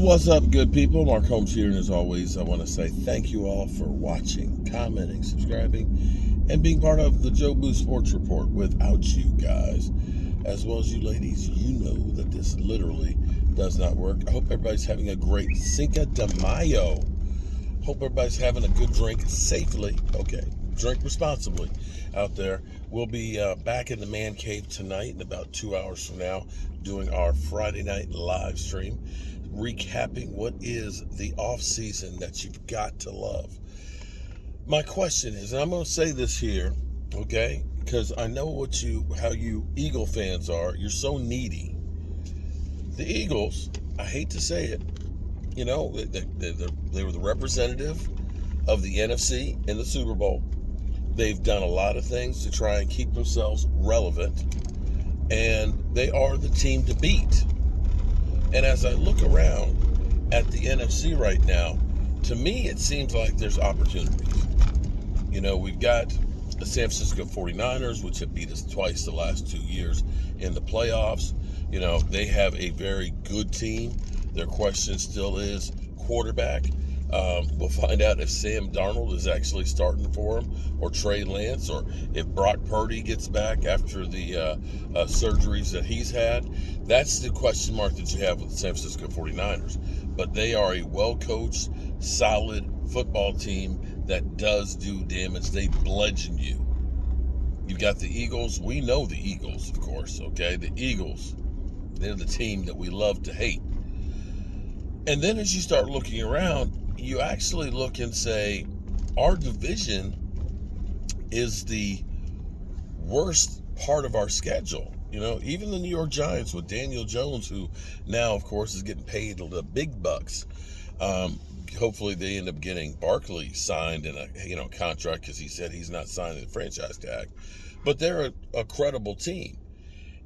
What's up, good people? Mark Holmes here, and as always, I want to say thank you all for watching, commenting, subscribing, and being part of the Joe Boo Sports Report. Without you guys, as well as you ladies, you know that this literally does not work. I hope everybody's having a great Cinco de Mayo. Hope everybody's having a good drink safely. Okay, drink responsibly out there. We'll be back in the man cave tonight in about 2 hours from now, doing our Friday night live stream, recapping what is the off season that you've got to love. My question is, and I'm going to say this here, okay, because I know how you Eagle fans are. You're so needy. The Eagles, I hate to say it, you know, they were the representative of the NFC in the Super Bowl. They've done a lot of things to try and keep themselves relevant, and they are the team to beat. And as I look around at the NFC right now, to me it seems like there's opportunities. You know, we've got the San Francisco 49ers, which have beat us twice the last 2 years in the playoffs. You know, they have a very good team. Their question still is quarterback. We'll find out if Sam Darnold is actually starting for him, or Trey Lance, or if Brock Purdy gets back after the surgeries that he's had. That's the question mark that you have with the San Francisco 49ers. But they are a well-coached, solid football team that does do damage. They bludgeon you. You've got the Eagles. We know the Eagles, of course, okay? The Eagles, they're the team that we love to hate. And then as you start looking around, you actually look and say, our division is the worst part of our schedule. You know, even the New York Giants with Daniel Jones, who now, of course, is getting paid the big bucks. Hopefully they end up getting Barkley signed in a contract, because he said he's not signing the franchise tag. But they're a credible team.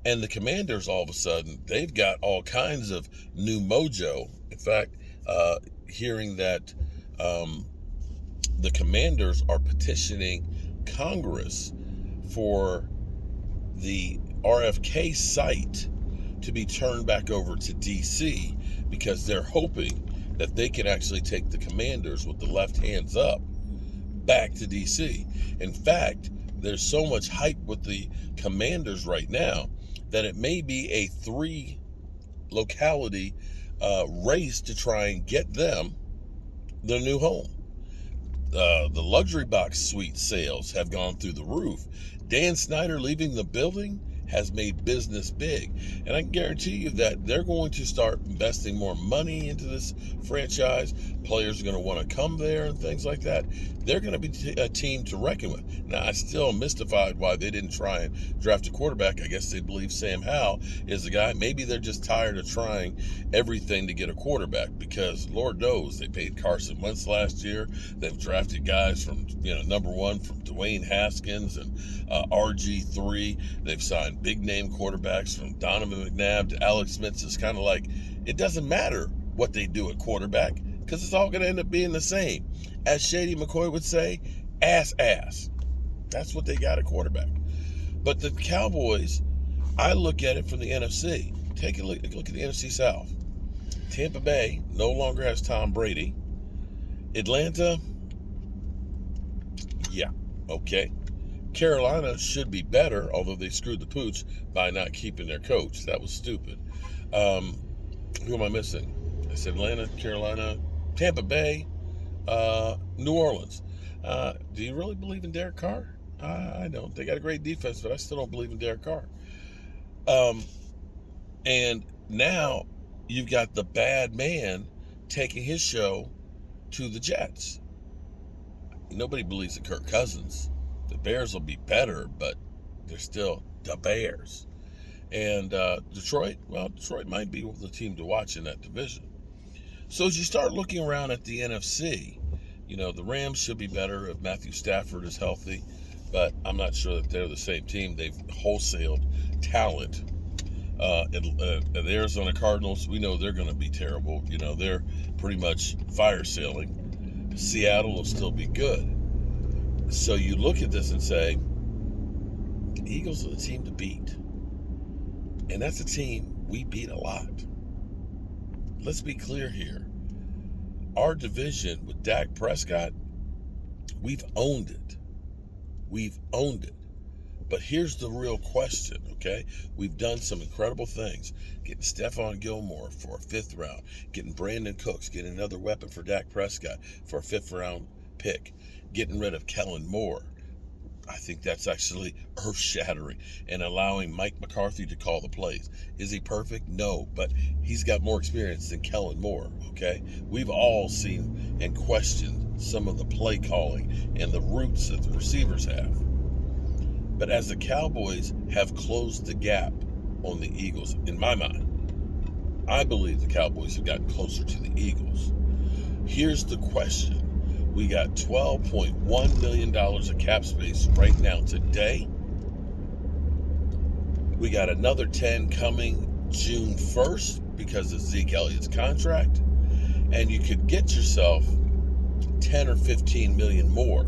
And the Commanders, all of a sudden, they've got all kinds of new mojo. In fact, hearing that the Commanders are petitioning Congress for the RFK site to be turned back over to D.C. because they're hoping that they can actually take the Commanders with the left hands up back to D.C. In fact, there's so much hype with the Commanders right now that it may be a 3-locality race to try and get them their new home. The luxury box suite sales have gone through the roof. Dan Snyder leaving the building has made business big. And I can guarantee you that they're going to start investing more money into this franchise. Players are going to want to come there and things like that. They're going to be a team to reckon with. Now, I'm still mystified why they didn't try and draft a quarterback. I guess they believe Sam Howell is the guy. Maybe they're just tired of trying everything to get a quarterback, because Lord knows they paid Carson Wentz last year. They've drafted guys from, number one, from Dwayne Haskins and RG3. They've signed big name quarterbacks from Donovan McNabb to Alex Smith. It's kind of like, it doesn't matter what they do at quarterback, because it's all going to end up being the same. As Shady McCoy would say, ass. That's what they got at quarterback. But the Cowboys, I look at it from the NFC. Take a look at the NFC South. Tampa Bay no longer has Tom Brady. Atlanta, yeah, okay. Carolina should be better, although they screwed the pooch by not keeping their coach. That was stupid. Who am I missing? I said Atlanta, Carolina, Tampa Bay, New Orleans. Do you really believe in Derek Carr? I don't. They got a great defense, but I still don't believe in Derek Carr. And now you've got the bad man taking his show to the Jets. Nobody believes in Kirk Cousins. The Bears will be better, but they're still the Bears. And Detroit might be the team to watch in that division. So as you start looking around at the NFC, the Rams should be better if Matthew Stafford is healthy, but I'm not sure that they're the same team. They've wholesaled talent. The Arizona Cardinals, we know they're going to be terrible. They're pretty much fire sailing. Seattle will still be good. So you look at this and say, the Eagles are the team to beat. And that's a team we beat a lot. let's be clear here. Our division with Dak Prescott, we've owned it. We've owned it. But here's the real question, okay? We've done some incredible things. Getting Stephon Gilmore for a 5th round. Getting Brandon Cooks, getting another weapon for Dak Prescott for a 5th round pick. Getting rid of Kellen Moore. I think that's actually earth-shattering. And allowing Mike McCarthy to call the plays. Is he perfect? No, but he's got more experience than Kellen Moore, okay? We've all seen and questioned some of the play calling and the routes that the receivers have. But as the Cowboys have closed the gap on the Eagles, in my mind, I believe the Cowboys have gotten closer to the Eagles. Here's the question. We got $12.1 million of cap space right now today. We got another 10 coming June 1st because of Zeke Elliott's contract. And you could get yourself 10 or 15 million more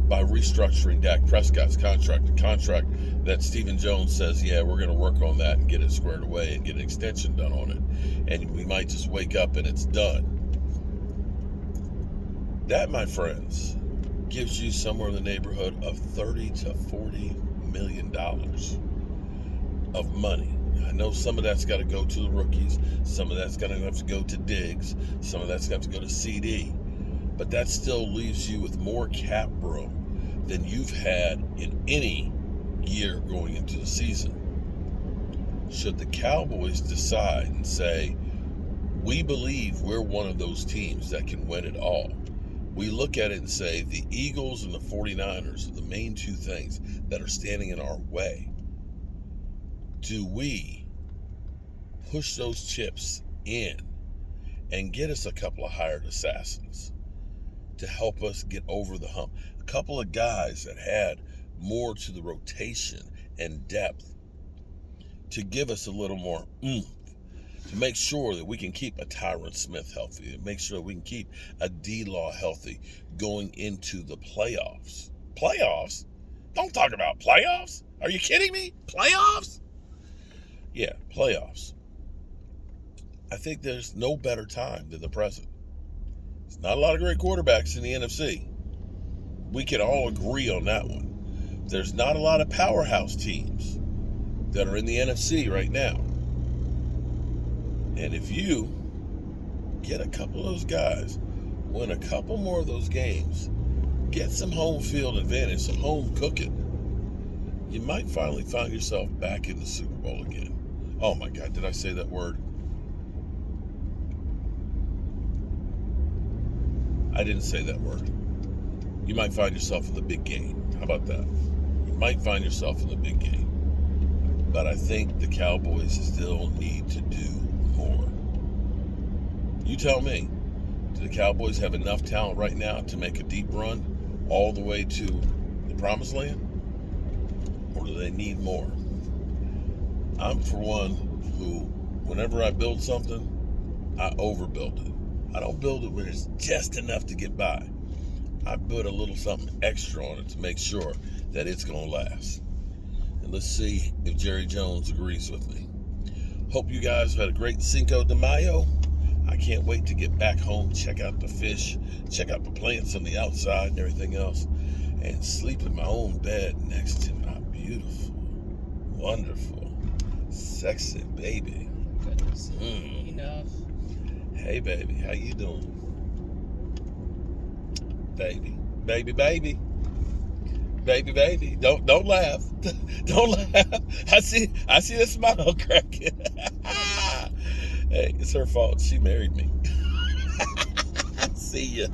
by restructuring Dak Prescott's contract, a contract that Stephen Jones says, yeah, we're going to work on that and get it squared away and get an extension done on it. And we might just wake up and it's done. That, my friends, gives you somewhere in the neighborhood of $30 to $40 million of money. I know some of that's got to go to the rookies. Some of that's going to have to go to Diggs. Some of that's going to have to go to CD. But that still leaves you with more cap room than you've had in any year going into the season. Should the Cowboys decide and say, we believe we're one of those teams that can win it all, we look at it and say the Eagles and the 49ers are the main two things that are standing in our way. Do we push those chips in and get us a couple of hired assassins to help us get over the hump? A couple of guys that had more to the rotation and depth to give us a little more oomph, to make sure that we can keep a Tyron Smith healthy, to make sure we can keep a D-Law healthy going into the playoffs. Playoffs? Don't talk about playoffs. Are you kidding me? Playoffs? Yeah, playoffs. I think there's no better time than the present. There's not a lot of great quarterbacks in the NFC. We can all agree on that one. There's not a lot of powerhouse teams that are in the NFC right now. And if you get a couple of those guys, win a couple more of those games, get some home field advantage, some home cooking, you might finally find yourself back in the Super Bowl again. Oh my God, did I say that word? I didn't say that word. You might find yourself in the big game. How about that? You might find yourself in the big game. But I think the Cowboys still need to do more. You tell me, do the Cowboys have enough talent right now to make a deep run all the way to the promised land? Or do they need more? I'm for one who, whenever I build something, I overbuild it. I don't build it when it's just enough to get by. I put a little something extra on it to make sure that it's going to last. And let's see if Jerry Jones agrees with me. Hope you guys have had a great Cinco de Mayo. I can't wait to get back home, check out the fish, check out the plants on the outside and everything else, and sleep in my own bed next to my beautiful, wonderful, sexy baby. Goodness. Enough. Hey, baby, how you doing? Baby, baby, baby. Baby, baby, don't laugh. Don't laugh. I see the smile cracking. Hey, it's her fault. She married me. See ya.